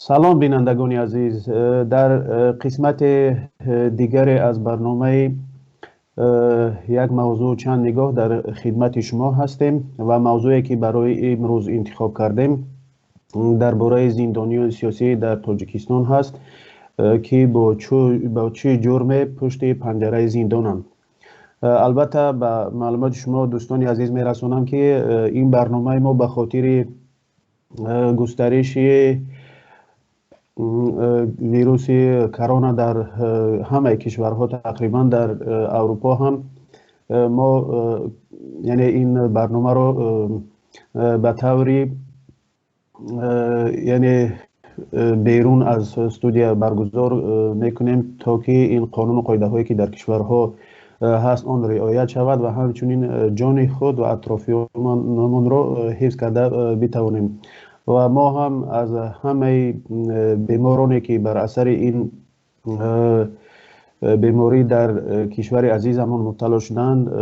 سلام بینندگان عزیز، در قسمت دیگری از برنامه یک موضوع چند نگاه در خدمت شما هستیم و موضوعی که برای امروز انتخاب کردیم درباره زندانیان سیاسی در تاجیکستان هست که با چه جرم پشت پنجره زندانند. البته به معلومات شما دوستان عزیز میرسونم که این برنامه ما به خاطر گسترش ویروس کرونا در همه کشورها تقریبا در اروپا هم ما یعنی این برنامه رو به طوری یعنی بیرون از استودیو برگزار میکنیم تا که این قانون و قاعده هایی که در کشورها هست آن رعایت شود و همچنین جان خود و اطرافیانمان را حفظ کرده بتوانیم. و ما هم از همه بیمارانی که بر اثر این بیماری در کشور عزیزمان مبتلا شدند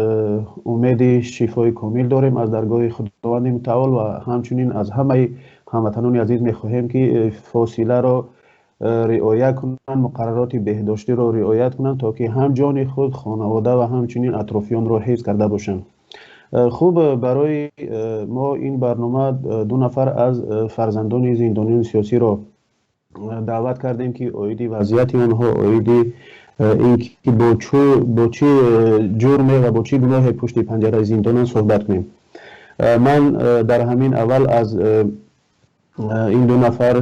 امید شفای کامل داریم از درگاه خداوند متعال و همچنین از همه هموطنان عزیز میخواهیم که فاصله را رعایت کنند، مقررات بهداشتی را رعایت کنند تا که هم جان خود، خانواده و همچنین اطرافیان را حفظ کرده باشند. خوب، برای ما این برنامه دو نفر از فرزندان زندانیان سیاسی را دعوت کردیم که اویدی وضعیت آنها، اویدی این که با چه جرم و با چه گناه پشت پنجره زندان صحبت کنیم. من در همین اول از این دو نفر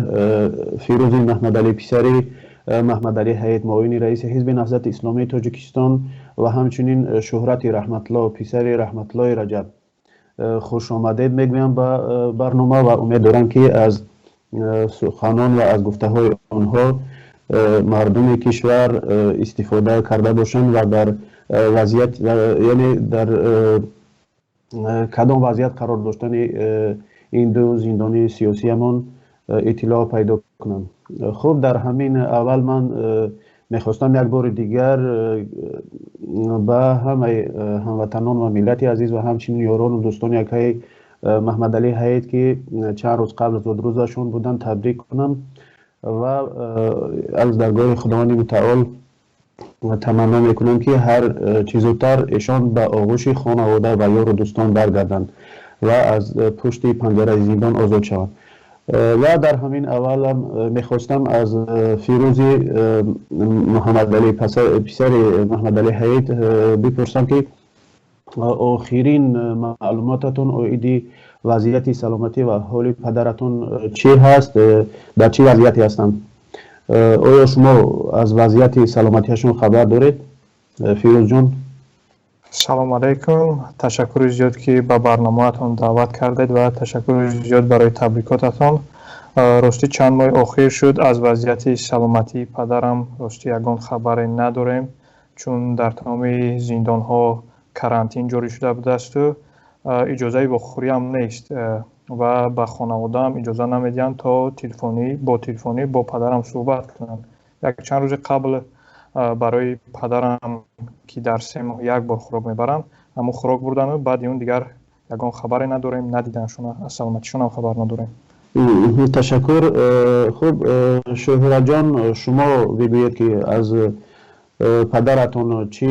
فیروز محمد علی پسری محمد علی حیات معاون رئیس حزب نهضت اسلامی تاجیکستان و همچنین شهرت رحمت الله پسری رحمت الله رجب خوش آمدید میگویم به برنامه و امید دارم که از سخنان و از گفته های آنها مردم کشور استفاده کرده باشند و در وضعیت یعنی در کدام وضعیت قرار داشتن این دو زندانی سیاسی همان اطلاع پیدا کنم. خب، در همین اول من میخواستم یک بار دیگر به همه هموطنان و ملت عزیز و همچنین یاران و دوستان یکی محمد علی حیات که چند روز قبل از روزشون بودن تبریک کنم و از درگاه خداوند متعال تمنا میکنم که هر چیز زودتر ایشان به آغوش خانواده و یار و دوستان برگردند و از پشت پنجره زندان آزاد شوند. و در همین اول هم میخواستم از فیروز محمد علی پسر محمد علی حیات بپرسم که آخرین معلوماتتون اویدی وضعیت سلامتی و حال پدرتون چی هست؟ در چی وضعیتی هستند؟ آیا شما از وضعیت سلامتیشون خبر دارید؟ فیروز جان. سلام علیکم، تشکر زیاد که به برنامه‌تون دعوت کردید و تشکر زیاد برای تبریکاتتون. راستی چند ماه اخیر شد از وضعیت سلامتی پدرم راستی یگان خبری نداریم، چون در تمام زندان ها کرانتین جاری شده بوده است و اجازه بخوری هم نیست و به خانواده هم اجازه نمیدن تا تلفنی با پدرم صحبت کنم. یک چند روز قبل برای پدرم که در 3 ماه یک بار خوراک میبرن اما خوراک بردن و بعد اون دیگر یگان خبری نداریم، ندیدنشون، از سلامتیشون هم خبر نداریم. تشکر. خب شهرت جان، شما بگویید که از پدرتون چی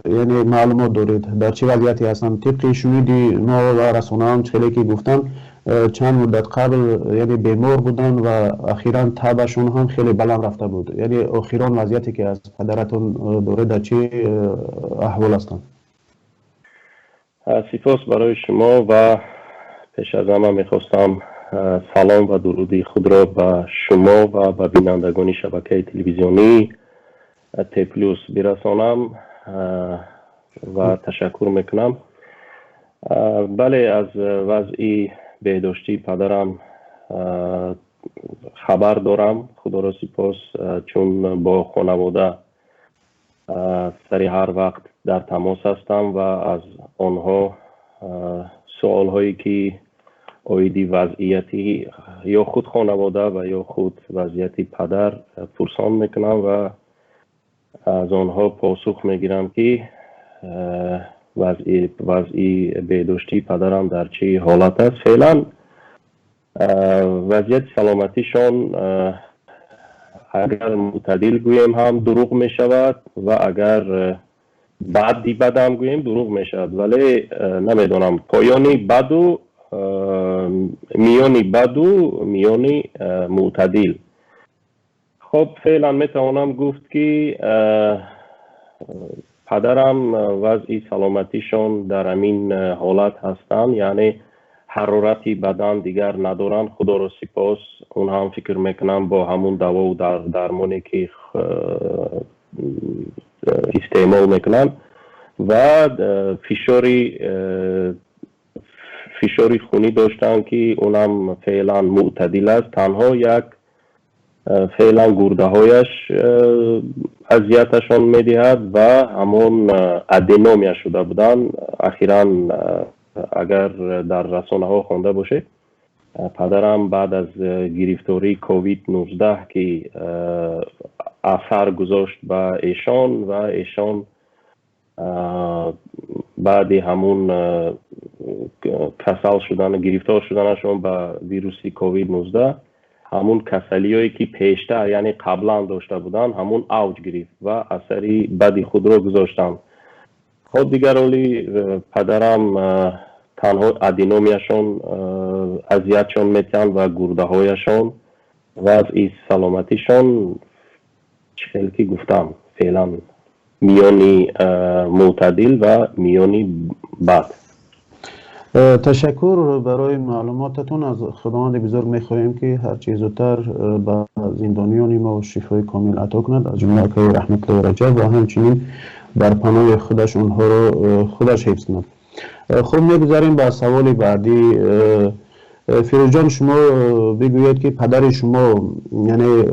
یعنی معلومات دارید؟ در چه وضعیتی هستن؟ طبق شنیدی ما و رسانه هم خیلی که گفتن چند مدت قبل یعنی بیمار بودن و اخیراً تبشون هم خیلی بلند رفته بود. یعنی اخیراً وضعیتی که از پدرتون داره در چه احوال هستن؟ سپاس برای شما و پیش از همه میخواستم سلام و درودی خود را به شما و به بینندگان شبکه تلویزیونی تپلوس برسانم و تشکر میکنم. بله، از وضعی بهداشتی پدرم خبر دارم، خدا را سپاس، چون با خانواده سر هر وقت در تماس هستم و از آنها سوال هایی که اویدی وضعیتی یا خود خانواده و یا خود وضعیتی پدر پرسان میکنم و از آنها پاسخ میگیرم که وضعی بهداشتی پدرم در چه حالت است. فعلا وضعیت سلامتیشان اگر معتدل گوییم هم دروغ می شود و اگر بد هم گوییم دروغ می شود، ولی نمیدونم پایانی بد و میانی بد و میانی معتدل. خب فعلا می توانم گفت که پدرم وضع سلامتیشان در همین حالت هستند، یعنی حرارتی بدن دیگر ندارن، خدا را سپاس. اون هم فکر میکنم با همون دوا و درمانی که استعمال میکنن و فشاری خونی داشتن که اونم فعلا معتدل است، تنها یک فعلا گرده هایش اذیتشان میدهد و همون ادنومیا شده بودن. اخیراً اگر در رسانه ها خوانده باشه پدرم بعد از گرفتاری کووید 19 که اثر گذاشت به ایشان و ایشان بعد همون کسل شدن گرفتار شدنشون به ویروسی کووید 19 همون کسلی هایی که پیشتر یعنی قبلا داشته بودن همون اوج گرفت و اثری بدی خود را گذاشتن. خود دیگر اولی پدرم تنها ادینومیشون اذیتشون میتن و گرده هایشون و از این سلامتیشون چخیل که گفتم فعلا میانی معتدل و میانی بد. تشکر برای معلوماتتون. از خداوند بزرگ میخواهیم که هر چیز زودتر به زندانیان ما شفای کامل عطا کند، از جمله آقای رحمت الله رجب و همچنین در پناه خودش اونها رو خودش حفظ کند. خب میگذاریم به سوال بعدی. فیروز جان شما بگویید که پدر شما یعنی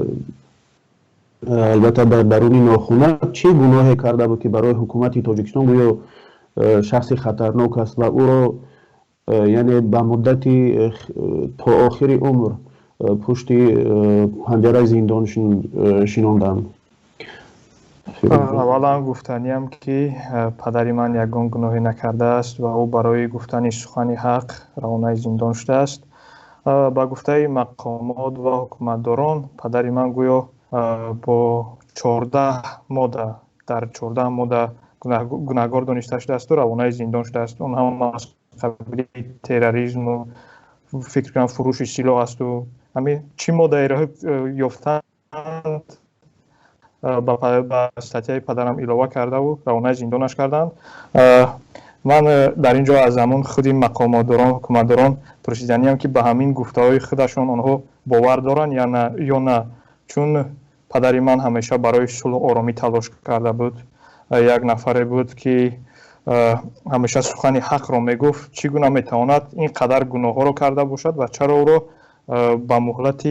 البته در درون ناخونه چه گناهی کرده بود که برای حکومت تاجیکستان گویا شخص خطرناک است و او را یعنی به مدتی تا آخر عمر پشت پنجره زندان شناندند؟ اولا گفتنیم که پدری من یگان گناهی نکرده است و او برای گفتن سخن حق روانه زندان شده است. با گفته مقامات و حکومتداران پدری من گویا با 14 ماده در 14 ماده گناهکار دانسته شده است و روانه زندان شده است. اون هم از قبیل تروریسم و فکر کنم فروش سلاح است و همین چی ماده را یافتند با استاتیای پدرم علاوه کرده و روانه زندانش کردند. من در اینجا از همون خودی مقامداران حکومتداران پرسیدنیم که به همین گفته‌های خودشون آنها باور دارن یا نه، چون پدری من همیشه برای صلح و آرامی تلاش کرده بود. یک نفره بود که همیشه سخن حق را میگفت. چگونه میتواند این قدر گناه ها را کرده باشد و چرا او را به مهلت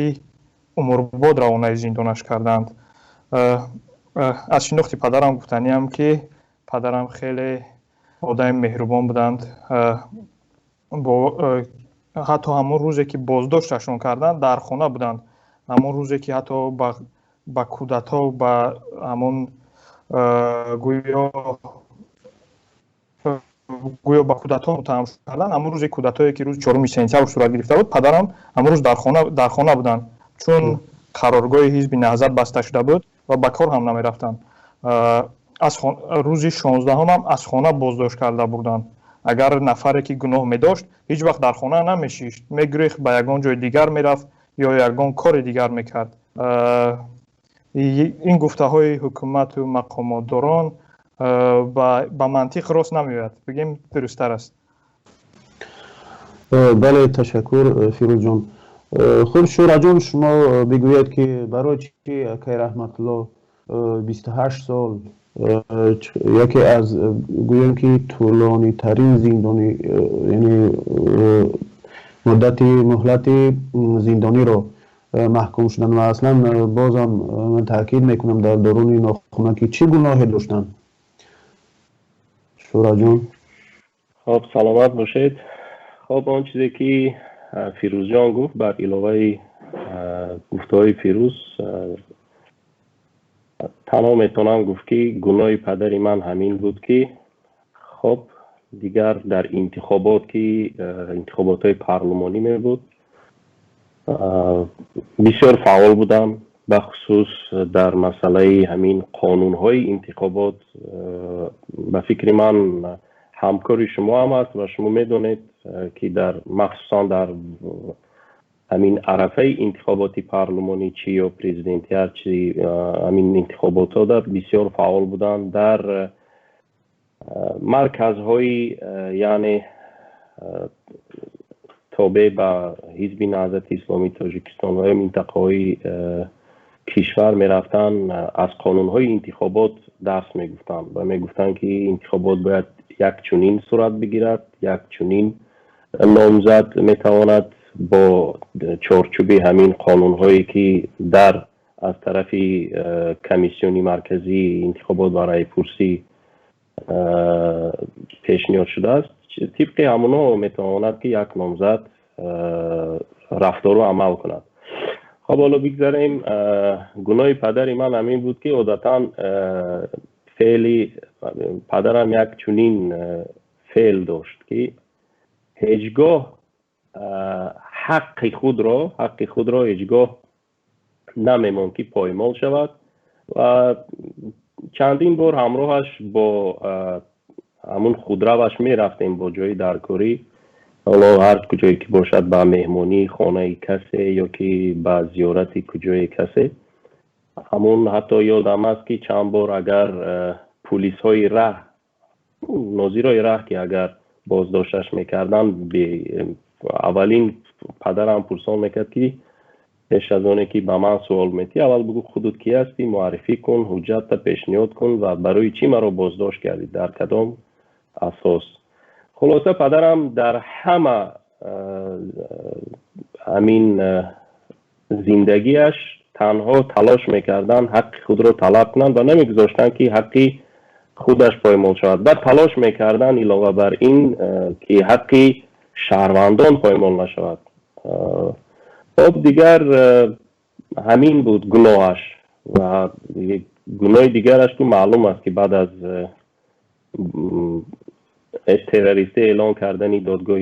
عمرباد روانه زندانش کردند؟ از شناخت پدرم گفتنیم که پدرم خیلی آدم مهربان بودند. حتی همون روزی که بازداشتشون کردند در خانه بودند، همون روزی که حتی با کودتا و با همون گویا با کودتا متهم کردن، همون روز کودتایی که روز 4 سپتامبر صورت گرفته بود پدرم همون روز در خانه بودند، چون قرارگاه حزب نهضت بسته شده بود و به کار هم نمی رفتند. از روز 16 هم از خانه بازداشت کرده بودند. اگر نفری که گناه می داشت هیچ وقت در خانه نمیشیشت، میگریخت به یگان جای دیگر میرفت یا یگان کار دیگر میکرد. این گفته های حکومت و مقامداران با منطق راست نمیاد، بگیم درست‌تر است. بله تشکر فیروز جان. خب شورا جان شما بگوید که برای چی اکای رحمت الله 28 سال یکی از گویم که طولانی ترین زندانی یعنی مدت مهلت زندانی رو محکوم شدن و اصلا بازم من تاکید میکنم در درون ناخونه که چه گناهی داشتن؟ شورا جان. خب سلامت باشید. خب آن چیزی که فیروز جان گفت بر علاوه گفته‌های فیروز تمام میتونم گفت که گناه پدری من همین بود که خب دیگر در انتخابات که انتخابات های پارلمانی می بود بسیار فعال بودم، بخصوص در مسئله همین قانون‌های انتخابات. به فکر من همکاری شما هم است و شما میدونید که در مخصوصا در همین عرفه انتخاباتی پارلمانی چی یا پرزیدنتی هر چی همین انتخابات ها در بسیار فعال بودن در مرکزهای یعنی تابع به حزب نهضت اسلامی تاجیکستان و منطقه‌های کشور میرفتن، از قانون‌های انتخابات درس میگفتن و میگفتن که انتخابات باید یک چنین صورت بگیرد، یک چنین نامزد میتواند با چارچوب همین قانون‌هایی که در از طرف کمیسیون مرکزی انتخابات برای پرسی پیشنهاد شده است، طبق همونا میتواند که یک نامزد رفتار و عمل کند. خب حالا بگذاریم. گناه پدر من همین بود که عادتا فعلی پدرم یک چنین فعل داشت که هیچگاه حق خود را هیچگاه نمیمان که پایمال شود و چندین بار همراهش با همون خودروش می رفتیم با جای درکاری، حالا هر کجایی که باشد، به مهمانی خانه کسی یا که به زیارت کجای کسی. همون حتی یادم است که چند بار اگر پلیس های ره، ناظرای ره که اگر بازداشتش میکردن، به اولین پدرم پرسان میکرد که پیش از آنه که به من سوال میتی اول بگو خودت کی هستی، معرفی کن، حجت تا پیشنهاد کن و برای چی مرا بازداشت کردی، در کدام اساس. خلاصه پدرم در همه همین زندگیش تنها تلاش میکردن حق خود را طلب کنند و نمیگذاشتن که حقی خودش پایمال شود. بعد تلاش میکردن علاوه بر این که حقی شهروندان پایمال نشود. خب دیگر همین بود گناهش و گناه دیگرش تو معلوم است که بعد از تروریستی اعلان کردن دادگاه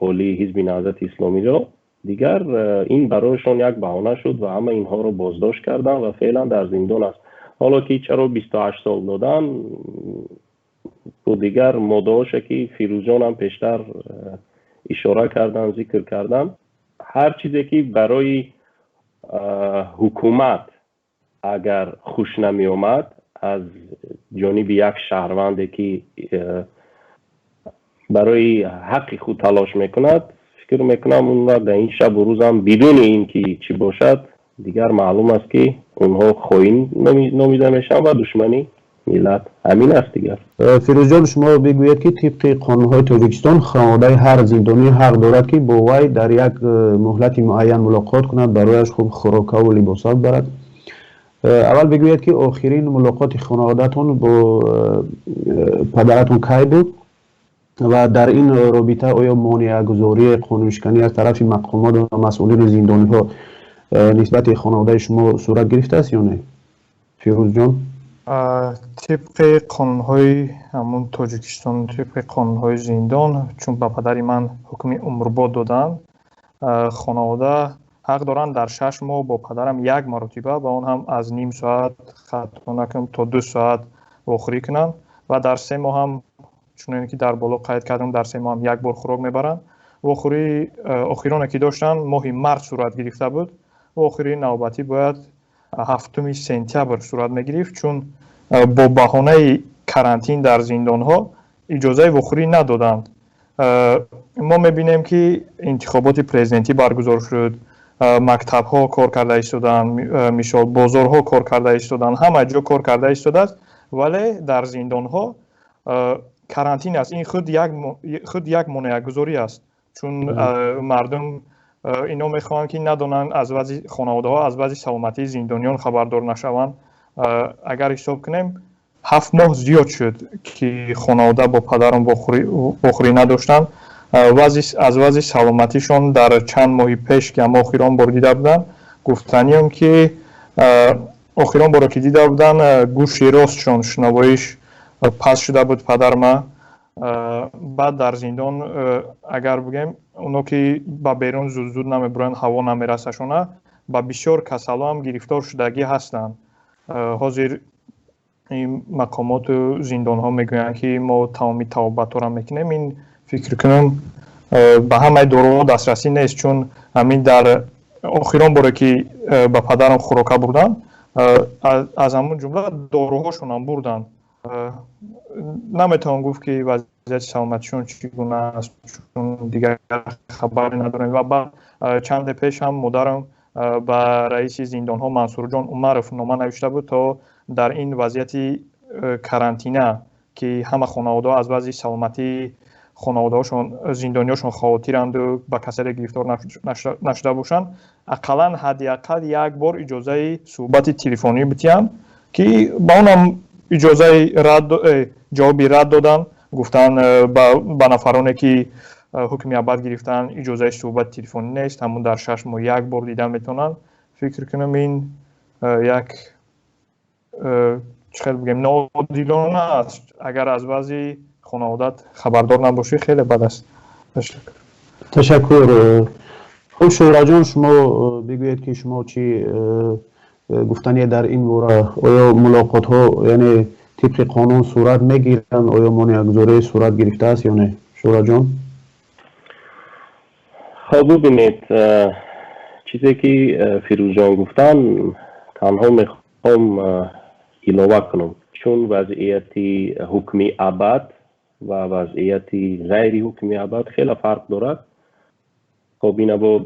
عالی حزب نهضت اسلامی را، دیگر این برایشان یک بهانه شد و همه اینها رو بازداشت کردن و فعلا در زندان است. حالا که چرا 28 سال دادن و دیگر مدعاش که فیروز جان هم پیشتر اشاره کردن، ذکر کردن، هر چیزی که برای حکومت اگر خوش نمی آمد از جانب یک شهروندی که برای حق خود تلاش میکند، فکر میکنم اون را در این شب و روز هم بدون این که چی باشد دیگر معلوم است که اونها خائن نامیده میشن و دشمنی ملت. همین است دیگر. فیروز جان، شما بگویید که طبق قانون‌های تاجیکستان خانواده هر زندانی حق دارد که با وی در یک مهلت معین ملاقات کند، برایش خوب خوراک و لباسات برد. اول بگویید که آخرین ملاقات خانواده‌تون با پدرتون کی بود و در این رابطه آیا مانع گذاری قانونشکنی از طرف مقامات و مسئولین زندانی‌ها نسبت خانواده شما صورت گرفته است یا نه؟ فیروز جان، طبق قانون‌های همون تاجیکستان، طبق قانون‌های زندان، چون به پدر من حکم عمرباد دادن، خانواده حق دارن در 6 ماه با پدرم یک مرتبه و اون هم از نیم ساعت خطا نکنم تا 2 ساعت واخری کنن و در 3 ماه هم چون که در بالا قید کردم در 3 ماه هم یک بار خوراک میبرن. واخری آخرانه که داشتن ماه مارس صورت گرفته بود و آخری نوبتی باید 7 سپتامبر صورت میگرفت، چون با بهانه کرانتین در زندان ها اجازه واخری ندادند. ما میبینیم که انتخابات پرزیدنتی برگزار شد، مکتب ها کار کرده ایستادن، میشال بازار ها کار کرده ایستادن، همه جا کار کرده ایستاده است، ولی در زندان ها کرانتین است. این خود یک مانع گذاری است، چون مردم اینا میخوان که ندونن از وضع خانواده ها، از وضع سلامتی زندانیان خبردار نشوند. اگر حساب کنیم 7 ماه زیاد شد که خانواده با پدرم بخوری نداشتن. از وضع سلامتیشون در چند ماه پیش که ما آخران بار دیده بودن گفتنیم که آخران بار که دیده بودن گوش راستشون شنواییش پس شده بود پدر ما بعد در زندان اگر بگیم اونا که با بیرون زود نمیبرن هوا نمیرسشونه با بسیار کسلا هم گرفتار شدگی هستن. حاضر این مقامات زندان ها میگوین که ما تمامی توابط را میکنیم. این فکر کنم به همه دارو دسترسی نیست، چون همین در آخران باره که به پدرم خوراکه بردن از همون جمله داروهاشون هم بردن. نمیتونم گفت که وضعیت سلامتیشون چگونه است، چون دیگر خبری ندارم. و بعد چند پیش هم مادرم به رئیس زندان ها منصور جان عمرف نامه نوشته بود تا در این وضعیت کرانتینه که همه خانواده از وضع سلامتی خانواده‌هاشون زندانیاشون خاطرند و به کسری گرفتار نشده باشن، اقلا حداقل یک بار اجازه صحبت تلفنی بتیم که با اونم اجازه جوابی رد دادن. گفتن به نفرانی که حکم ابد گرفتن اجازه صحبت تلفنی نیست، همون در 6 ماه یک بار دیدن میتونن. فکر کنم این یک چه بگم نادیدانه است. اگر از وضع خانوادت خبردار نباشی خیلی بد است. تشکر. خب شورا جان، شما بگویید که شما چی گفتنی در این باره؟ آیا ملاقات ها یعنی طبق قانون صورت میگیرن؟ آیا مانع‌گذاری صورت گرفته است یا نه شورا جان؟ خب ببینید، چیزی که فیروز جان گفتن تنها میخوام علاوه کنم، چون وضعیت حکمی ابد و وضعیت غیر حکمی ابد خیلی فرق دارد. خب این با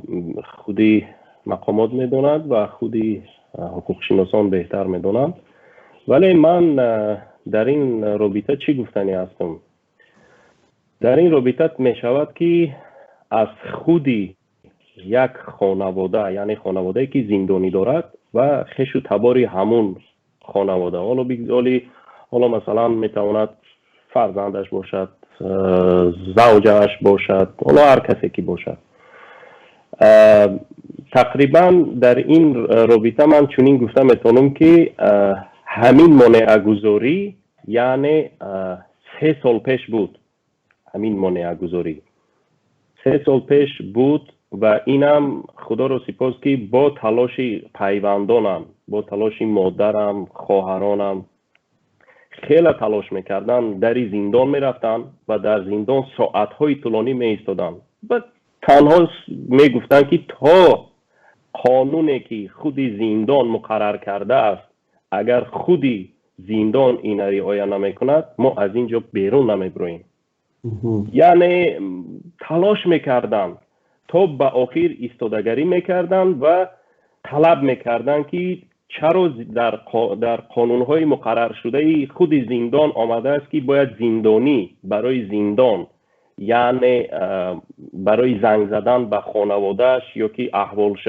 خودی مقامات میدوند و خودی حقوق شناسان بهتر میدونند. ولی من در این رابطه چی گفتنی هستم؟ در این رابطه می شود که از خودی یک خانواده، یعنی خانواده که زندانی دارد و خیش و تباری همون خانواده، حالا مثلا میتواند فرزندش باشد، زوجش باشد، حالا هر کسی که باشد. تقریبا در این رابطه من چنین گفتم میتونم که همین مانع‌گذاری یعنی 3 سال پیش بود. همین مانع‌گذاری 3 سال پیش بود و اینم خدا رو سپاس که با تلاش پیوندانم، با تلاش مادرم، خواهرانم خیلی تلاش میکردن، در زندان میرفتن و در زندان ساعتهای طولانی میایستادن و تنها میگفتن که تا قانونی که خودی زندان مقرر کرده است اگر خودی زندان این رعایت نمیکند ما از اینجا بیرون نمیبرویم. یعنی تلاش میکردن تا به آخر ایستادگی میکردن و طلب میکردن که چرا در قانونهای مقرر شده خود زندان آمده است که باید زندانی برای زندان، یعنی برای زنگ زدن به خانوادهش یا که احوالش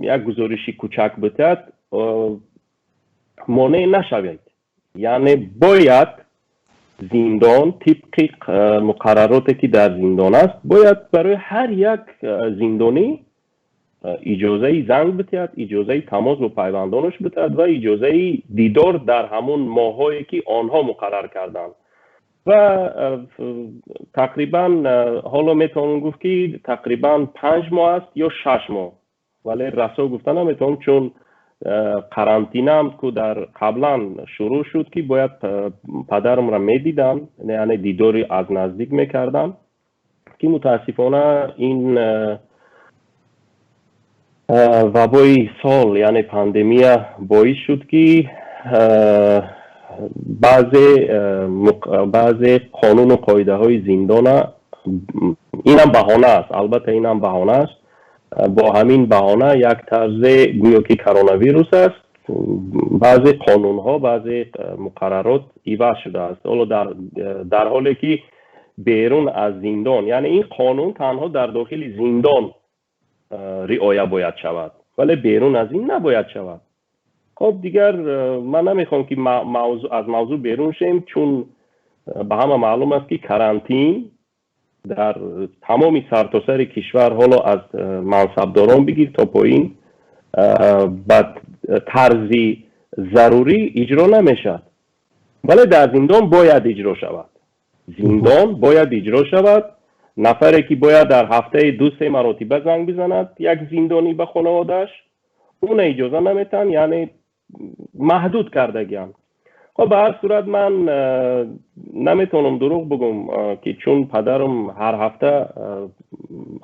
یک گزارشی کوچک بتد مانع نشوید. یعنی باید زندان طبق مقرراتی که در زندان است باید برای هر یک زندانی اجازه زنگ بتید، اجازه تماس با پیوندانش بتید و اجازه دیدار در همون ماهایی که آنها مقرر کردند. و تقریبا حالا میتونم گفت که تقریبا 5 ماه است یا 6 ماه، ولی رسا گفتن نمیتونم چون قرنطینه هم که در قبلا شروع شد که باید پدرم را میدیدم، یعنی دیداری از نزدیک میکردم که متاسفانه این وبای سال یعنی پاندمی باعث شد که بعضی قانون و قاعده های زندان اینم بهانه است، البته اینم بهانه است، با همین بهانه یک طرز گویا که کرونا ویروس است بعضی قانون ها بعضی مقررات ایواز شده است. حالا در حالی که بیرون از زندان، یعنی این قانون تنها در داخل زندان رعایت باید شود ولی بیرون از این نباید شود. خب دیگر من نمیخوام که از موضوع بیرون شیم، چون به همه معلوم است که کرانتین در تمامی سرتاسر کشور حالا از منصبداران بگیر تا پایین بعد طرزی ضروری اجرا نمیشد، ولی در زندان باید اجرا شود. زندان باید اجرا شود. نفری که باید در هفته 2-3 مرتبه زنگ بزند یک زندانی به خانواده‌اش، اون اجازه نمیتن، یعنی محدود کردگیان. خب به هر صورت من نمیتونم دروغ بگم که چون پدرم هر هفته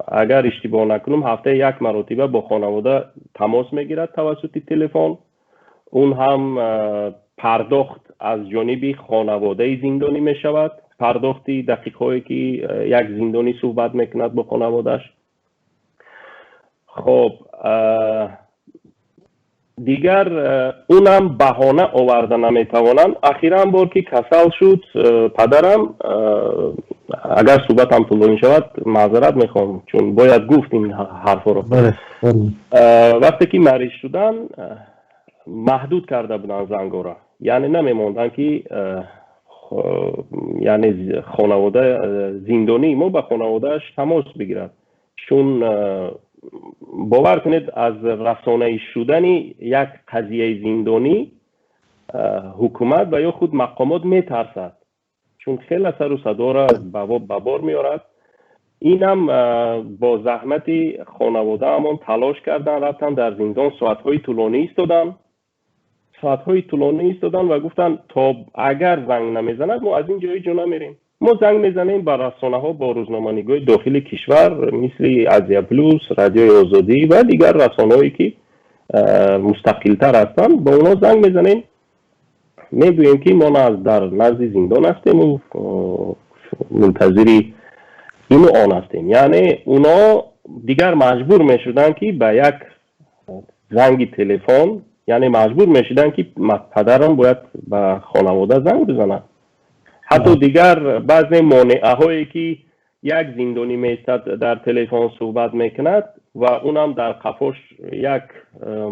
اگر اشتباه نکنم هفته 1 مرتبه با خانواده تماس میگیرد توسط تلفن، اون هم پرداخت از جانب خانواده زندانی می شود، پرداختی دقیقهایی که یک زندانی صحبت میکند با خانوادهش. خب دیگر اونم بهانه آورده نمیتوانند. اخیرا هم بار که کسل شد پدرم، اگر صحبتم طولانی شود معذرت میخوام چون باید گفت این حرفا رو. وقتی که مریض شدن محدود کرده بودن زنگا را، یعنی نمیموندن که یعنی خانواده زندانی ما به خانوادهش تماس بگیرد، چون باور کنید از رسانه شدن یک قضیه زندانی حکومت و یا خود مقامات میترسد، چون خیلی سر و صدا را به بار میارد. اینم با زحمت خانواده همون تلاش کردن، رفتن در زندان ساعتهای طولانی ایستادن و گفتن تا اگر زنگ نمیزند ما از این جای جو نمیریم. ما زنگ میزنیم با رسانه ها، با روزنامه‌نگاری داخل کشور مثل ازیا پلوس، رادیوی آزادی و دیگر رسانه هایی که مستقل تر هستند، با اونا زنگ میزنیم، میگوییم که ما در نزد زندان هستیم و منتظری این و آن هستیم. یعنی اونا دیگر مجبور میشدن که به یک زنگ تلفن، یعنی مجبور میشدن که پدرم باید به خانواده زنگ بزنن. حتی دیگر بعضی مانعه هایی که یک زندانی میستد در تلفن صحبت میکند و اونم در قفاش یک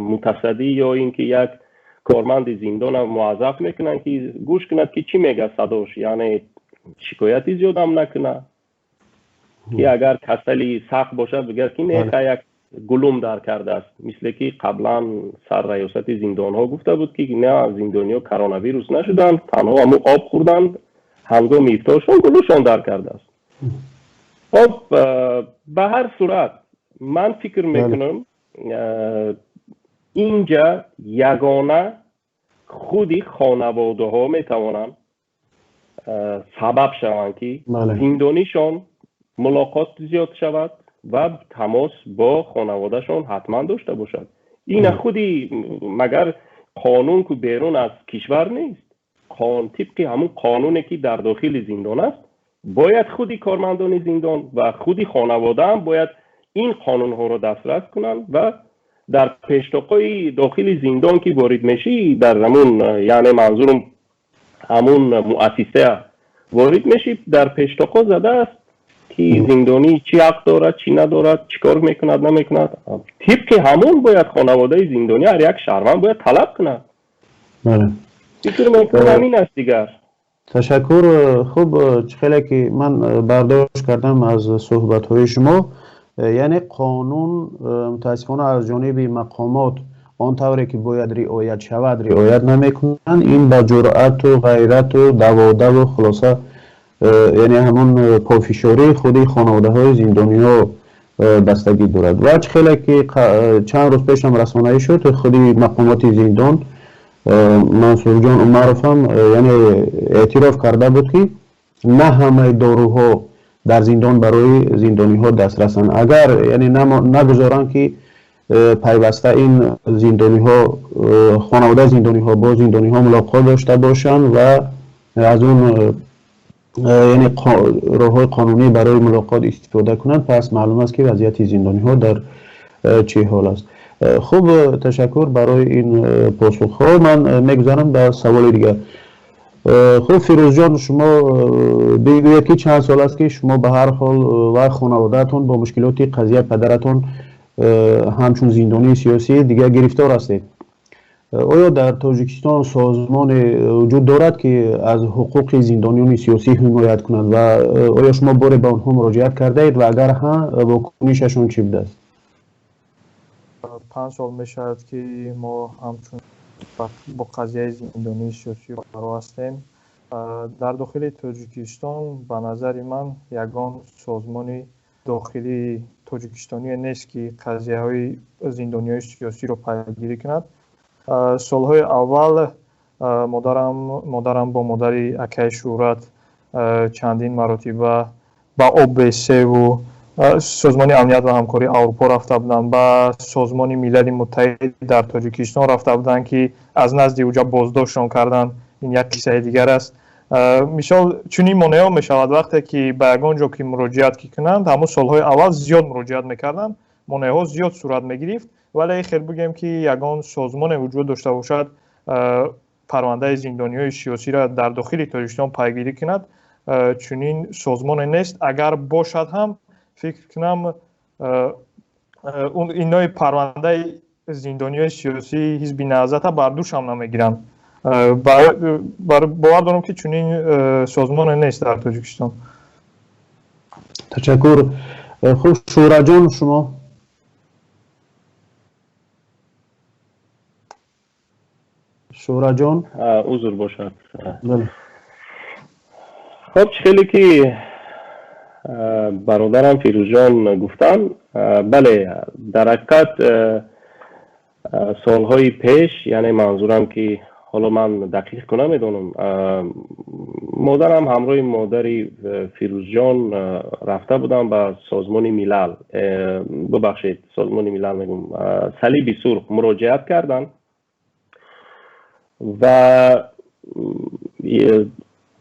متصدی یا اینکه یک کارمند زندان موظف میکنن که گوش کند که چی میگه صداش، یعنی شکایتی زیاد هم نکنه که اگر کسلی سخت باشه بگر که نه یک گلوم در کرده است، مثل که قبلا سر ریاست زندان ها گفته بود که نه زندانی ها کرونا ویروس نشدن، تنها همون آب خوردن هنگام افطارشون گلوشان در کرده است. خب به هر صورت من فکر میکنم اینجا یگانه خودی خانواده ها میتوانن سبب شوند که زندانیشان ملاقات زیاد شود و تماس با خانوادهشان حتما داشته باشد. این خودی مگر قانون که بیرون از کشور نیست، طبق همون قانونی که در داخل زندان است، باید خودی کارمندان زندان و خودی خانواده هم باید این قانون ها رو دسترس کنند و در پیشتاقای داخل زندان که وارد میشی، در همون یعنی منظورم همون مؤسسه وارد میشی، در پیشتاقا زده است که زندانی چی حق دارد چی ندارد، چی کار میکند نمیکند. طبق همون باید خانواده زندانی هر یک شهروند باید طلب کند. بله. فکر میکنم همین است دیگر. تشکر. خوب، خیلی که من برداشت کردم از صحبت های شما، یعنی قانون متاسفانه از جانب مقامات آن طوری که باید رعایت شود رعایت نمیکنن. این با جرأت و غیرت و دواده و خلاصه یعنی همون پافشاری خودی خانواده های زندانی ها بستگی دارد. و خیلی که چند روز پیش هم رسانه‌ای شد، خودی مقامات زندان منصور جان عمرов هم یعنی اعتراف کرده بود که نه همه داروها در زندان برای زندانی ها دسترسن. اگر یعنی نگذارن که پیوسته این زندانی ها خانواده زندانی ها با زندانی ها ملاقات داشته باشن و از اون یعنی راه‌های قانونی برای ملاقات استفاده کنند، پس معلوم است که وضعیت زندانی ها در چه حال است. خوب، تشکر برای این پاسخ ها. من میگذارم به سوال دیگر. خب فیروز جان، شما بگویید که چند سال است که شما به هر حال و خانواده‌تون با مشکلات قضیه پدرتون همچون زندانی سیاسی دیگر گرفتار هستید. آیا در تاجیکستان سازمان وجود دارد که از حقوق زندانیان سیاسی حمایت کنند و آیا شما باره به آنها مراجعت کرده اید و اگر ها واکنششون چی بوده است؟ 5 سال می شود که ما همچون با قضیه زندانی سیاسی روبرو هستیم. در داخل تاجیکستان به نظر من یگان سازمان داخلی تاجیکستانی نیست که قضیه های زندانیای سیاسی رو پیگیری کند. سالهای اول مادرم با مادر اکای شهرت چندین مرتبه با OBSE و سازمان امنیت و همکاری اروپا رفته بودند، با سازمان ملل متحد در تاجیکستان رفته بودند که از نزد اونجا بازداشتشان کردند. این یک قصه دیگر است. مثال چنین مانع می شود وقتی که به یگان جا که مراجعت کنند، همون سالهای اول زیاد مراجعت میکردند، مانع ها زیاد صورت میگرفت، ولی خیلی بگیم که یگان سازمان وجود داشته باشد پرونده زندانیای سیاسی را در داخل تاجیکستان پیگیری کند، چنین سازمان نیست. اگر باشد هم فکر کنم اون این نوع پرونده زندانیای سیاسی حزب نهضت بر دوش هم نمیگیرند. باور دارم که چنین سازمان نیست در تاجیکستان. تشکر. خوب شورا جان، شما شورا جان عذر باشد. بله. خب خیلی که برادرم فیروز جان گفتن، بله در حقیقت سالهای پیش، یعنی منظورم که حالا من دقیق کنم میدونم، مادرم همراه مادری فیروز جان رفته بودم به سازمان ملل، ببخشید سازمان ملل میگم، صلیب سرخ مراجعت کردن و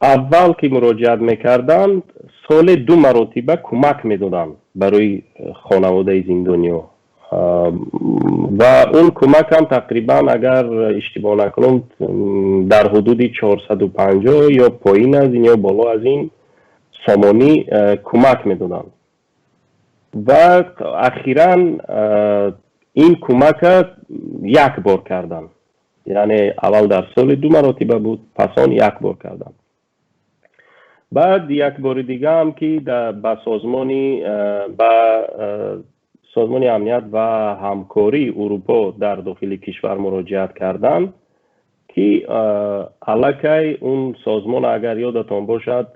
اول که مراجعت میکردن سال 2 مرتبه کمک میدادن برای خانواده زندانیا و اون کمک هم تقریبا اگر اشتباه نکنم در حدود 450 یا پایین از این یا بالا از این سامانی کمک میدادن و اخیراً این کمک یک بار کردن، یعنی اول در سال 2 مرتبه بود، پس آن یک بار کردن. بعد یک بار دیگه هم که به سازمان امنیت و همکاری اروپا در داخل کشور مراجعت کردن که علاقه اون سازمان اگر یادتان باشد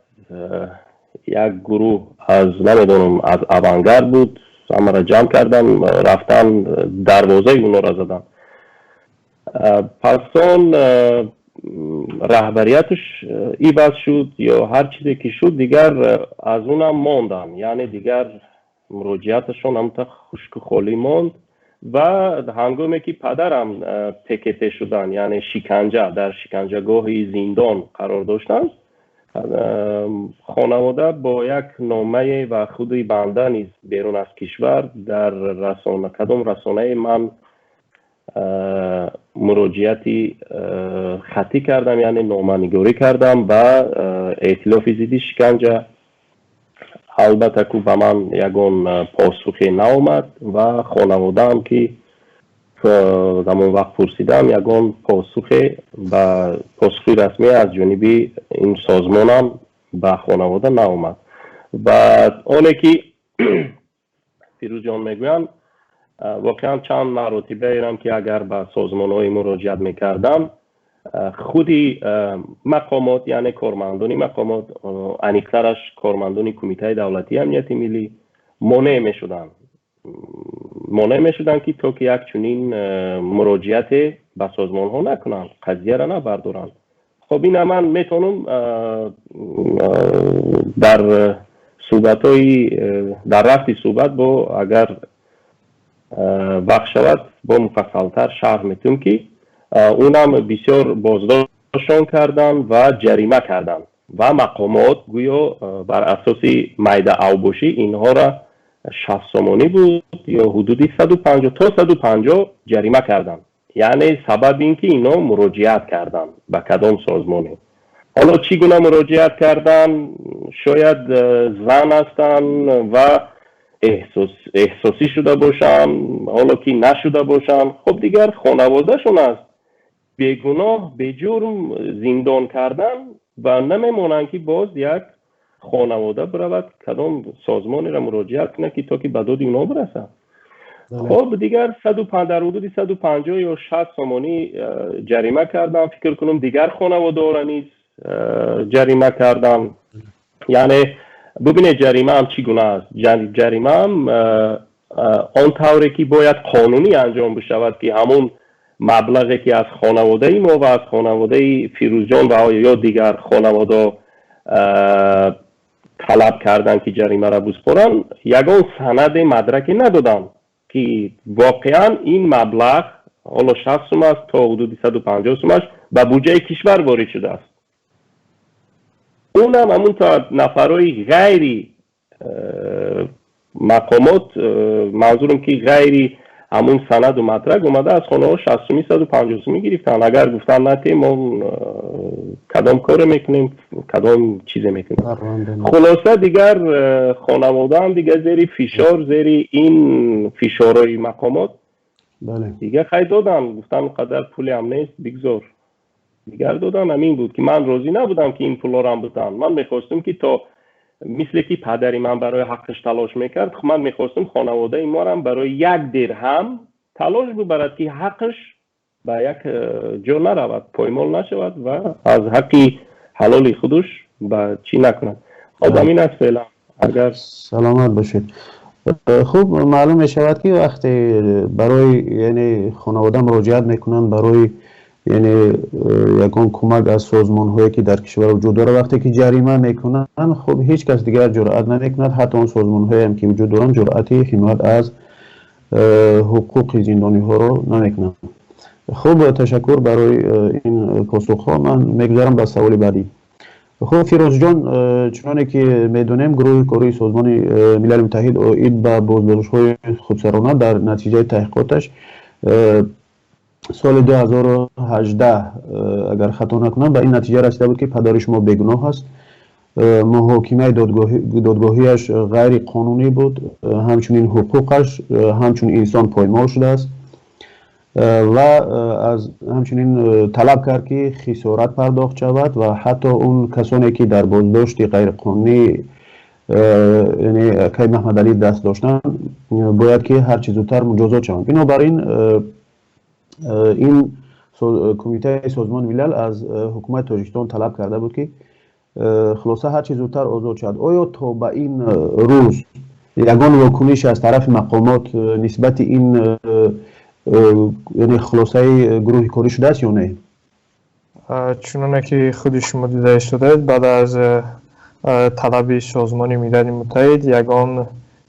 یک گروه از نمیدونم از اوانگارد بود، همه را جمع کردن رفتن دروازه اونا را زدن. پس اون رهبریتش عوض شد یا هر چیزی که شد دیگر از اونم ماندن، یعنی دیگر مراجعتشون هم تا خشک خالی ماند و هنگامی که پدرم تکته شدن، یعنی شکنجه در شکنجهگاه زندان قرار داشتن، خانواده با یک نامه و خودی بنده نیز بیرون از کشور در رسانه کدام رسانه من مراجعتی خطی کردم، یعنی نامه‌نگاری کردم و ائتلاف ضد شکنجه. البته که به من یگان پاسخی نآمد و خانواده هم که در اون وقت پرسیدم یگان پاسخی رسمی از جانب این سازمان هم به خانواده نآمد. و آنه که فیروز جان میگویم واقعا چند مرتبه ایرم که اگر به سازمان های مراجعت میکردم خودی مقامات، یعنی کارمندانی مقامات، انیقترش کارمندانی کمیته دولتی امنیت ملی مانع میشدن که تا که یک چنین مراجعت به سازمان ها نکنند، قضیه را نبردارند. خب این من میتونم در رفتی صحبت با اگر وقت شود با مفصلتر شرح میتونم که اونم بسیار بازداشتشان کردن و جریمه کردن و مقامات گویا بر اساس میده اوباشی اینها را 60 سامانی بود یا حدودی 150 تا 150 جریمه کردن، یعنی سبب این که اینا مراجعت کردن به کدام سازمانی. حالا چی گونه مراجعت کردن؟ شاید زن هستن و احساسی شده باشن، حالا که نشده باشن، خب دیگر خانواده شون است بیگناه به جرم زندان کردن و نمیمونن که باز یک خانواده برود کدام سازمانی را مراجعت کنه که تا که به داد اونا برسه. خب دیگر در حدود 150 یا 60 سامانی جریمه کردن. فکر کنم دیگر خانواده را نیست جریمه کردن. یعنی ببینید جریمه هم چی گونه است. جریمه هم آن طوری که باید قانونی انجام بشود که همون مبلغی که از خانواده ما و از خانواده فیروز جان و یا دیگر خانواده طلب کردن که جریمه را بسپارن، یگان سند مدرکی ندادن که واقعا این مبلغ حالا 60 سوم است تا حدود 150 سومش به بودجه کشور وارد شده است. اونم همون تا نفرای غیری مقامات، منظورم که غیری همون سند و مدرک اومده از خانه ها 60 سومی 150 سومی گرفتن. اگر گفتن نه که ما کدام کار میکنیم کدام چیز میکنیم. خلاصه دیگر خانواده هم دیگر زیر فشار، زیر این فشارهای مقامات دیگه خیلی دادن، گفتن قدر پولی هم نیست بگذار دیگر دادن. همین بود که من راضی نبودم که این پولا رو هم بدن. من میخواستم که تا مثل که پدری من برای حقش تلاش میکرد، من میخواستم خانواده ما هم برای 1 درهم تلاش ببرد که حقش به یک جا نرود، پایمال نشود و از حقی حلال خودش به چی نکند. آدمین است فعلا. اگر سلامت باشید. خوب معلوم میشود که وقتی برای یعنی خانواده مراجعت میکنن برای یعنی یکان کمک از سازمان هایی که در کشور وجود داره، وقتی که جریمه میکنن خب هیچ کس دیگر جرأت نمیکند، حتی اون سازمان هایی هم که وجود دارن جرأتی حمایت از حقوق زندانی ها رو نمیکنن. خوب تشکر برای این پاسخ ها. من میگذارم به سوال بعدی. خب فیروز جان، چنانه که میدونیم گروه کاری سازمان ملل متحد اید به بازداشت های خودسرانه در نتیجه تحقیقاتش سال 2018 اگر خطا نکنم به این نتیجه رسیده بود که پدر شما بیگناه است. محاکمه دادگاهیش غیر قانونی بود، همچنین حقوقش همچون انسان پایمال شده است و از همچنین طلب کرد که خسارت پرداخت شود و حتی اون کسانی که در بازداشت غیر قانونی یعنی که محمد علی دست داشتن باید که هر چیز زودتر مجازات شوند. بنابراین این کمیته سازمان ملل از حکومت تاجیکستان طلب کرده بود که خلاصه هر چیز زودتر آزاد شد. آیا تا به این روز یگان واکنش از طرف مقامات نسبت این یعنی خلاصه گروه کاری شده است یا نه؟ چنانه که خود شما دیده استودید، بعد از طلب سازمان ملل متحد یگان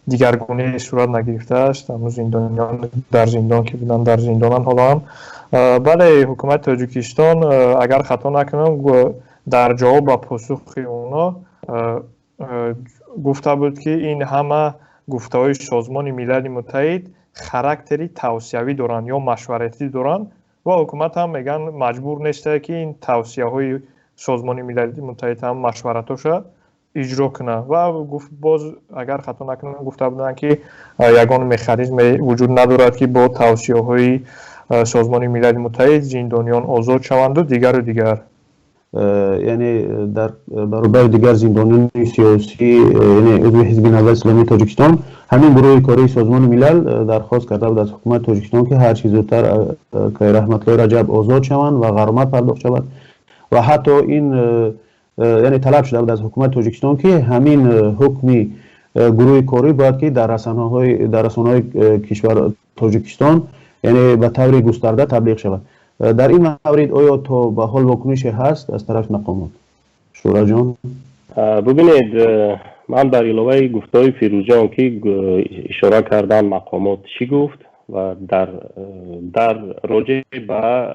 دیگرگونی صورت نگرفته است. اما زندانیان در زندان که بودن در زندانن حالا هم. بله، حکومت تاجیکستان اگر خطا نکنم در جواب به پاسخ اونا گفته بود که این همه گفته‌های سازمان ملل متحد خاراکتری توصیوی دارن یا مشورتی دارن و حکومت هم میگن مجبور نیسته که این توصیه‌های سازمان ملل متحد هم مشورتاش اجرا کنه. و گفت باز اگر خطا نکنم گفته بودن که یگان مکانیزم وجود ندارد که با توصیه‌های سازمان ملل متحد زندانیان آزاد شوند و دیگر. یعنی در برابر دیگر زندانیان سیاسی یعنی عضو حزب نهضت اسلامی تاجیکستان همین گروه کاری سازمان ملل درخواست کرده بود از حکومت تاجیکستان که هر چیز زودتر که رحمت الله رجب آزاد شوند و غرامت پرداخت شود و حتی این یعنی طلب شده بود از حکومت تاجیکستان که همین حکمی گروه کاری باید که در رسانه‌های کشور تاجیکستان یعنی به طور گسترده تبلیغ شود. در این مورد آیا تا به حال واکنش هست از طرف مقامات؟ شورا جان ببینید، من در علاوه گفته‌های فیروز جان که اشاره کردن مقامات چی گفت و در راجع به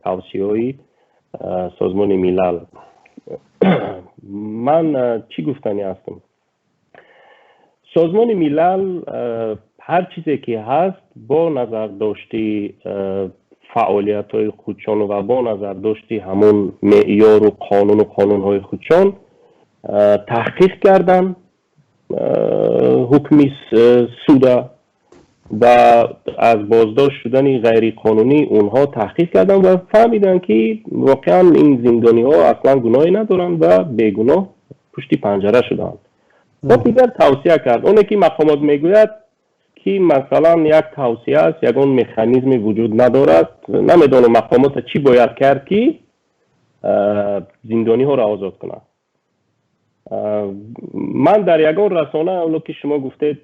توصیه‌های سازمان ملل من چی گفتنی هستم؟ سازمان ملل هر چیزی که هست با نظر داشتی فعالیت های خودشان و با نظر داشتی همون معیار و قانون های خودشان تحقیق کردن حکمی سوده و از بازداشت شدن غیر قانونی اونها تحقیق کردن و فهمیدن که واقعا این زندانی ها اصلا گناهی ندارن و بیگناه پشتی پنجره شدن. و دیگر توصیه کرد. اونه که مقامات میگوید که مثلا یک توصیه است، یکون مکانیزمی وجود ندارد، نمیدونم مقامات چی باید کرد که زندانی ها را آزاد کنند. من در یگان رسانه اونو که شما گفتید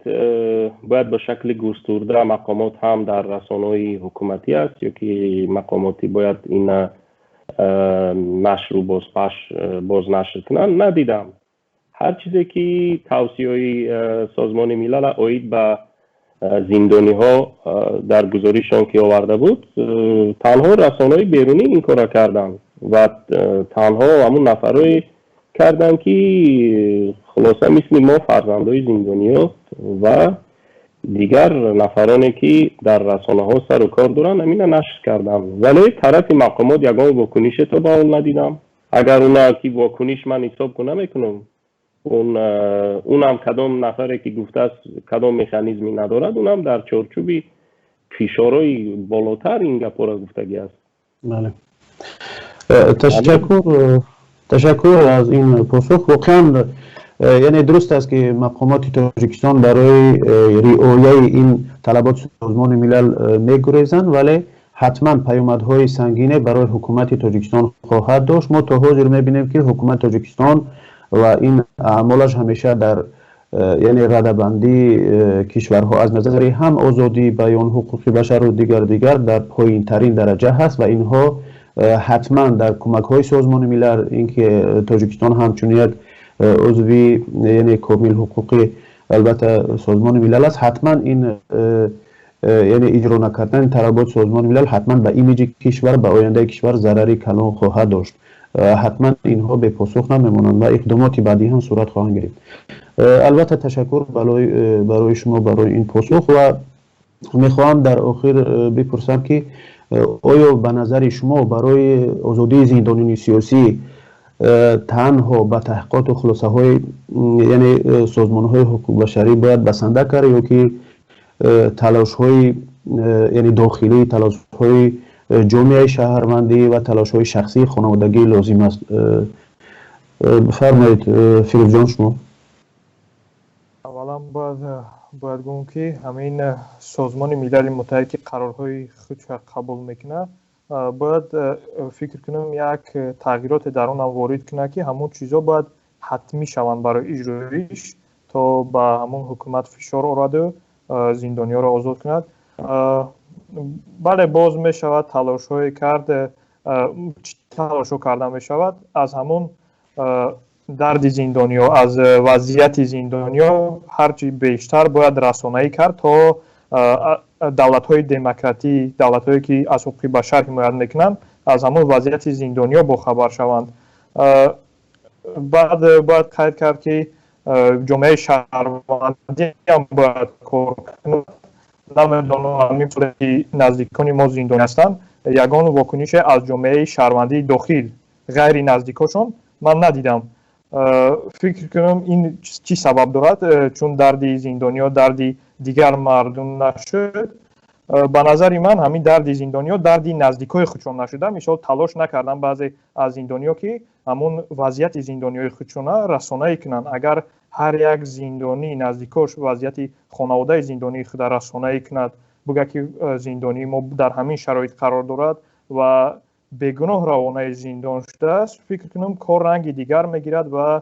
باید به شکل گسترده مقامات هم در رسانه‌های حکومتی است یا که مقاماتی باید این نشر رو باز نشر کنن، ندیدم. هر چیزی که توصیه‌های سازمان ملل اوید به زندانی ها در گزارششان که آورده بود، تنها رسانه‌های بیرونی این کار کردن و تنها همون نفرای کردن که خلاصه مثل ما فرزندای زندانی ها و دیگر نفرانی که در رسانه ها سر و کار دارن همین نشر کردن، ولی طرف مقامات یگان واکنش تا به اون ندیدم. اگر اونا که واکنش من حساب کنم میکنم اونم کدام نفری که گفته است کدام مکانیزمی ندارد، اونم در چارچوبی فشارهای بالاتر این گپا را گفتگی است. بله. تشکر از این پاسخ. واقعا یعنی درست است که مقامات تاجیکستان برای رعایت این طلبات سازمان ملل میگریزند، ولی حتما پیامدهای سنگینه برای حکومت تاجیکستان خواهد داشت. ما تا حاضر میبینیم که حکومت تاجیکستان و این اعمالش همیشه در یعنی ردبندی کشورها از نظر هم آزادی بیان، حقوق بشر و دیگر در پایین ترین درجه هست و اینها حتما در کمک های سازمان ملل، اینکه تاجیکستان همچون یک عضوی یعنی کامل حقوقی البته سازمان ملل است، حتما این یعنی اجرا نکردن طلبات سازمان ملل حتما به ایمیج کشور، به آینده کشور ضرری کلان خواهد داشت. حتما اینها به پاسخ نمیمانند و اقدامات بعدی هم صورت خواهند گرفت. البته تشکر برای شما برای این پاسخ و میخواهم در آخر بپرسم که آیا به نظر شما برای آزادی زندانیان سیاسی تنها به تحقیقات و خلاصه های یعنی سازمان های حقوق بشری باید بسنده کرد یا که تلاش های یعنی داخلی، تلاش های جامعه شهروندی و تلاش های شخصی خانوادگی لازم است؟ بفرمایید فیروز جان شما. اولا باید گویم که همین سازمان ملل متحد که قرارهای خودش قبول میکنه باید فکر کنم یک تغییرات در اون وارد کنه که همون چیزا باید حتمی شوند برای اجرایش تا به همون حکومت فشار آورده زندانی‌ها را آزاد کند. بله باز می شود تلاش های کردن می شود از همون درد زندانی‌ها، از وضعیت زندانی‌ها هرچی بیشتر باید رسانه‌ای کرد تا دولت‌های دموکراتی، دولت‌هایی که از حقوق بشر حمایت میکنند از همون وضعیت زندانی‌ها باخبر شوند. بعد باید قید کرد که جامعه شهروندی هم باید کار کنند. نمیدونم همین که نزدیکان ما زندانی هستند، یگان واکنش از جامعه شهروندی داخل غیر نزدیکاشون من ندیدم. فکر کنم این چی سبب دارد؟ چون دردی زندانی‌ها دردی دیگر مردم نشد. به نظر من همین دردی زندانی‌ها دردی نزدیکای خودشون نشده. میشه تلاش نکردن بعضی از زندانی‌ها که همون وضعیت زندانی‌های خودشون رسانه‌ای کنن. اگر هر یک زندانی نزدیکاش وضعیت خانواده زندانی خود رسانه‌ای کند، بگه که زندانی ما در همین شرایط قرار دارد و بگناه روانه زندان شده است، فکر کنم کار رنگ دیگر میگیرد و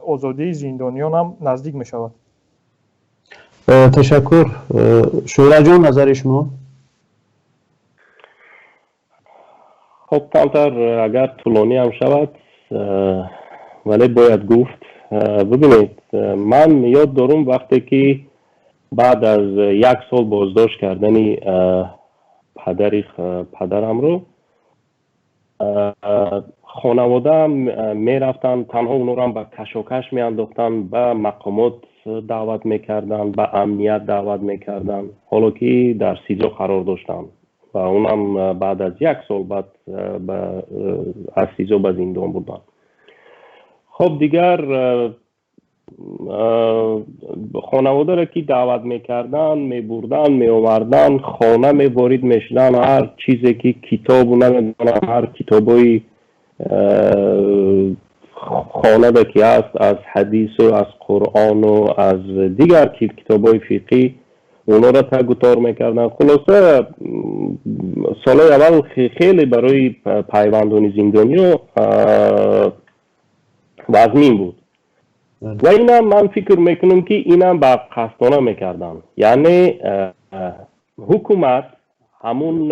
آزادی زندانیان هم نزدیک می شود. تشکر. شورا جان نظر شما؟ خب کمتر اگر طولانی هم شود ولی باید گفت. ببینید من یاد دارم وقتی که بعد از 1 سال بازداشت کردن پدرم رو خانواده هم می رفتن، تنها اونو رو هم به کشاکش می انداختن، به مقامات دعوت می کردن، به امنیت دعوت می کردن، حالا که در سیزو قرار داشتن و اونم بعد از 1 سال بعد از سیزو به زندان بودن. خب دیگر خانواده را که دعوت میکردن میبردن میآوردن خانه میوارید میشدن، هر چیزی که کتاب نمیدونم هر کتابای خانه دا که هست از حدیث و از قرآن و از دیگر کتابای فقهی اونا را تگوتار میکردن. خلاصه سالهای اول خیلی برای پیوندان زندانی وزمین بود و اینا من فکر میکنم که اینا با قصدانه میکردن. یعنی حکومت همون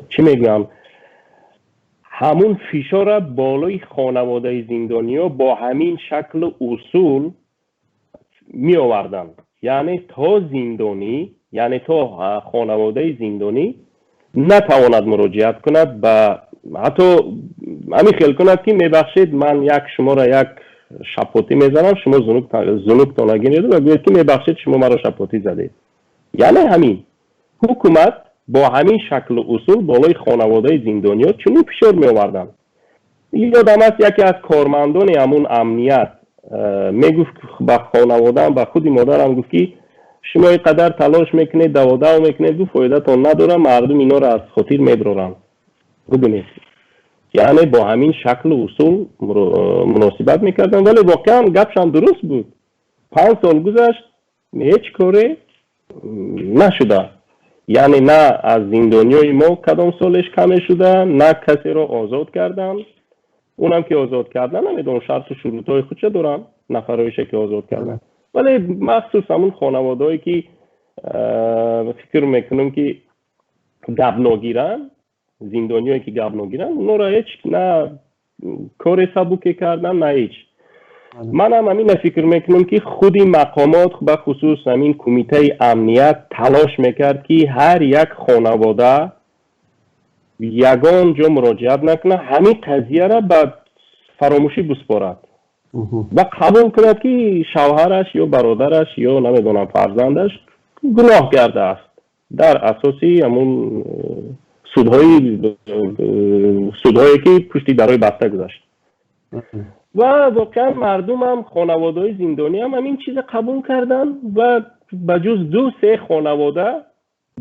چی میگم، همون فشار بالای خانواده زندانیا با همین شکل اصول می آوردن. یعنی تا زندانی، یعنی تا خانواده زندانی نتواند مراجعت کند و حتی همین خیل کند که میبخشید من شما را یک شپاتی میزنم، شما زنوب تانگین و گوید که میبخشید شما مرا شپاتی زدید. یعنی همین حکومت با همین شکل اصول بالای خانواده زندانیا چنین فشار می آوردن. یادم است یکی از کارمندان همون امنیت میگفت با خانواده با خود مادرم گفت که شما اینقدر تلاش میکنید دو میکنید فایده‌تون نداره، مردم اینا را از خاطر میبرن. ببینید یعنی با همین شکل اصول مناسبت میکردن، ولی واقعا گپشان درست بود. 5 سال گذشت هیچ کاری نشده. یعنی نه از زندانیای ما کدام سالش کم شده، نه کسی را آزاد کردن. اونم که آزاد کردن نمیدونم شرط و شروطهای خود چه دارن نفرایش که آزاد کردن، ولی مخصوص همون خانوادهایی که فکر میکنم که گب نگیرن، زندانیایی که گب نگیرن، اونا را هیچ نه کار سبوکی کردن نه هیچ. من هم همین فکر میکنم که خودی مقامات به خصوص همین کمیته امنیت تلاش میکرد که هر یک خانواده یگان جا مراجعت نکنه، همین قضیه را به فراموشی بسپارد و قبول کند که شوهرش یا برادرش یا نمیدونم فرزندش گناه کرده است در اساسی همون سودهایی که پشتی درای بسته گذاشت. و واقعا مردم هم خانواده زندانی هم همین چیز قبول کردن و بجز 2-3 خانواده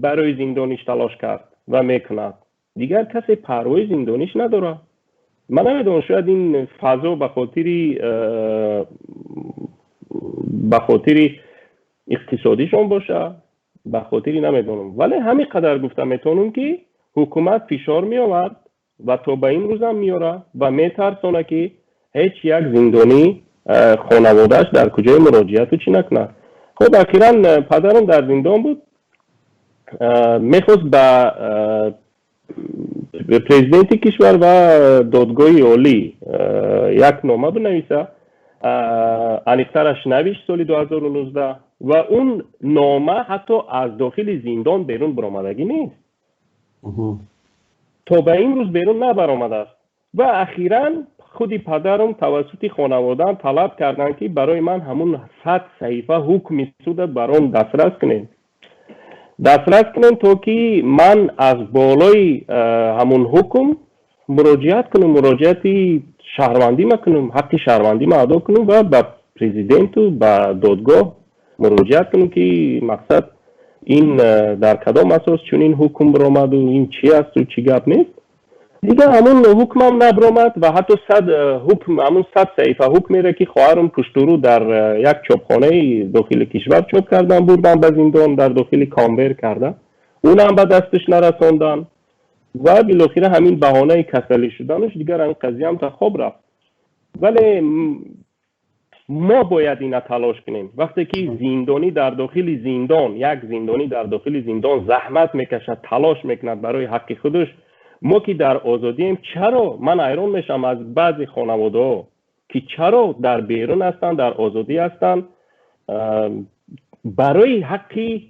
برای زندانیش تلاش کرد و میکند. دیگر کسی پروای زندانیش نداره. من نمیدونم شاید این فضا به خاطر اقتصادیشون باشه، به خاطری نمیدونم، ولی همین قدر گفتم میتونم که حکومت فشار می آورد و تا به این روز هم میاره و میترسونه که هیچ یک زندانی خانوادهش در کجای مراجعت چی نکنه. خب اخیراً پدرم در زندان بود، میخواست به پرزیدنت کشور و دادگاه عالی یک نامه بنویسه. انیقترش نوشت سال 2019 و اون نامه حتی از داخل زندان بیرون برآمدگی نیست. تا به این روز بیرون نبرآمده است و اخیراً خودی پدرم توسط خانواده‌ام طلب کردن که برای من همون 100 صحیفه حکم سود برام دسترس کنین تا که من از بالای همون حکم مراجعت کنم، مراجعتی شهروندی میکنم، حق شهروندی ما ادا کنم و به پرزیدنت و به دادگاه مراجعت کنم که مقصد این در کدام اساس چون این حکم برآمد و این چی است و چی گپ نیست. دیگه همون حکم هم نبرآمد و حتی 100 صحیفه حکم میره که خواهرم پشت رو در یک چاپخانه داخل کشور چاپ کردن بردن به زندان در داخل کامبر کردن، اون هم به دستش نرساندن و بالاخره همین بهانه کسلی شدنش دیگر این قضیه هم تا خواب رفت. ولی ما باید اینا تلاش کنیم. وقتی که زندانی در داخل زندان، یک زندانی در داخل زندان زحمت میکشد، تلاش میکند برای حق خودش، ما که در آزادیم چرا؟ من حیران میشم از بعضی خانواده ها که چرا در بیرون هستن، در آزادی هستن، برای حق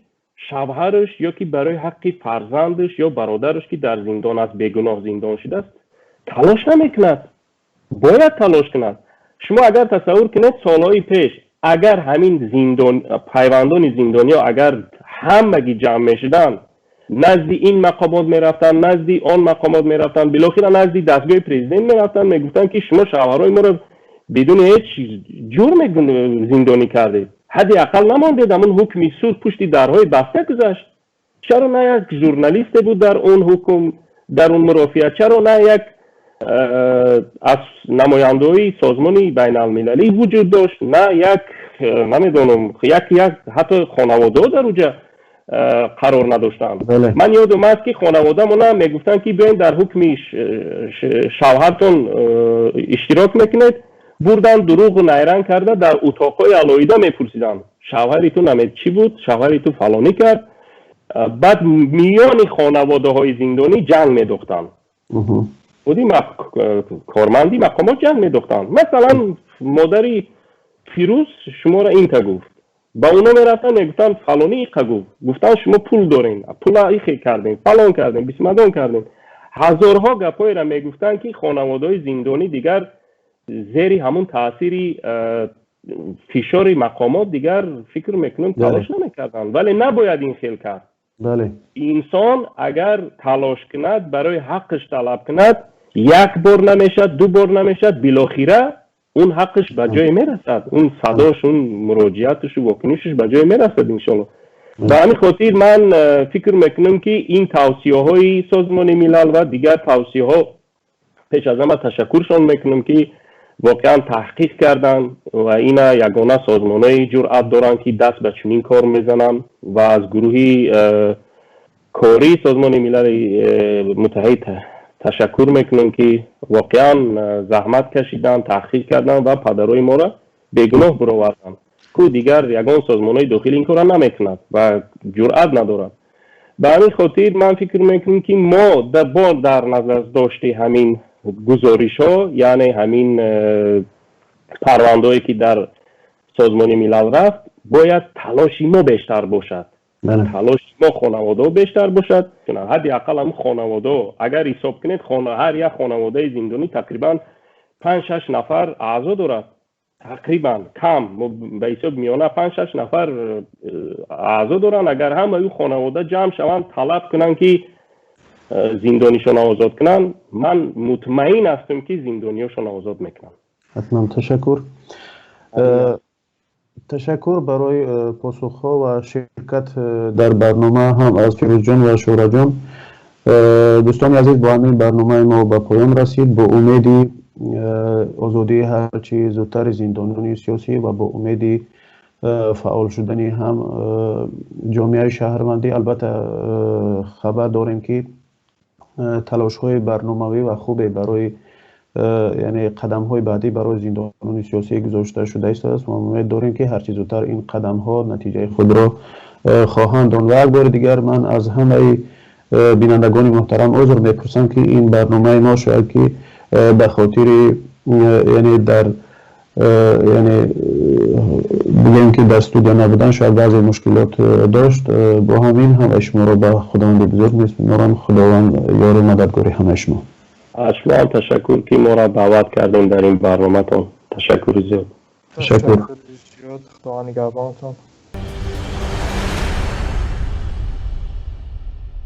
شوهرش یا که برای حق فرزندش یا برادرش که در زندان است، بیگناه زندان شده است، تلاش نمیکند. باید تلاش کند. شما اگر تصور کنید سالهای پیش اگر همین پیوندان زندانی ها اگر همگی جمع میشدن، نزدی این مقامات میرفتن، نزدی آن مقامات میرفتن، بالاخره نزدی دستگاه پرزیدنت میرفتن، میگفتن که شما شوهرای ما رو بدون هیچ جرم زندانی کردید، حداقل نماندید، همون حکم سود پشت درهای بسته گذاشت. چرا نه یک ژورنالیست بود در اون حکم، در اون مرافعه؟ چرا نه یک از نماینده‌های سازمان بین المللی وجود داشت، نه یک نمیدونم یک حتی خانواده در اونجا قرار نداشتن. بله. من یادم است که خانواده مون میگفتن که بیاین در حکم شوهرتون اشتراک میکنید، بردن دروغ و نیرنگ کرده در اتاقای علایده میپرسیدن شوهری تو نمید چی بود، شوهری تو فلانی کرد. بعد میان خانواده های زندانی جنگ میداختن. بودی کارمندی مقامات جنگ میداختن. مثلا مادری فیروز شما را این که گفت، با اونا میرفتن میگفتن فلانی این که گفت، گفتن شما پول دارین، پول ایخی کردین، فلان کردین، بسمدان کردین. هزارها گپایی را میگفتن که خانواده های زندانی دیگر زیر همون تأثیری فشار مقامات دیگر فکر میکنن تلاش نمیکردن. ولی نباید این خیل کرد. بله. انسان اگر تلاش کند برای حقش طلب کند، یک بار نمیشد، دو بار نمیشد، بالاخره اون حقش به جای میرسد، اون صداش، اون مراجعتش و واکنشش به جای میرسد انشالله. به همین خاطر من فکر میکنم که این توصیه های سازمان ملل و دیگر توصیه ها پیش از همه تشکرشان میکنم که واقعا تحقیق کردن و این یگانه سازمان های جرأت دارن که دست به چنین کار میزنن و از گروهی کاری سازمان ملل متحد تشکر میکنم که واقعا زحمت کشیدن، تحقیق کردن و پدرای ما را بیگناه برآوردن که دیگر یگان سازمان های داخلی این کار نمیکند و جرأت ندارد. به همین خاطر من فکر میکنم که ما در نظر داشته همین گزارش ها، یعنی همین پرونده‌ای که در سازمان ملل رفت، باید تلاش ما بیشتر باشد. تلاش ما خانواده بیشتر باشد. حداقل هم خانواده اگر حساب کنید هر یک خانواده زندانی تقریبا 5-6 نفر اعضا دارد. تقریبا کم به حساب میانه 5-6 نفر اعضا دارن. اگر همه این خانواده جمع شوند طلب کنن که زندانیشون آزاد کنن، من مطمئن هستم که زندانیشون آزاد میکنن. حتما. تشکر. تشکر برای پاسخ‌ها و شرکت در برنامه هم از فیروز جان و شورا جان. دوستان عزیز، با همین برنامه ما به پایان رسید. با امیدی آزادی هرچی زودتر زندانیان سیاسی و با امیدی فعال شدنی هم جامعه شهروندی. البته خبر داریم که تلاش های برنامه‌ای و خوبی برای یعنی قدم های بعدی برای زندانیان سیاسی گذاشته شده است و امید داریم که هرچی زودتر این قدم ها نتیجه خود را خواهند داد. و یک بار دیگر من از همه بینندگان محترم عذر میپرسم که این برنامه ما شاید که به خاطر یعنی در یعنی بگیم که در استودیو نبودن شاید بعضی مشکلات داشت. با همین هم شما را به خداوند بزرگ میسپارم. خداوند یار و مددگار همه شما. شما هم تشکر که ما را دعوت کردین در این برنامه تون. تشکر زیاد. تشکر. خداوند نگهبانتون.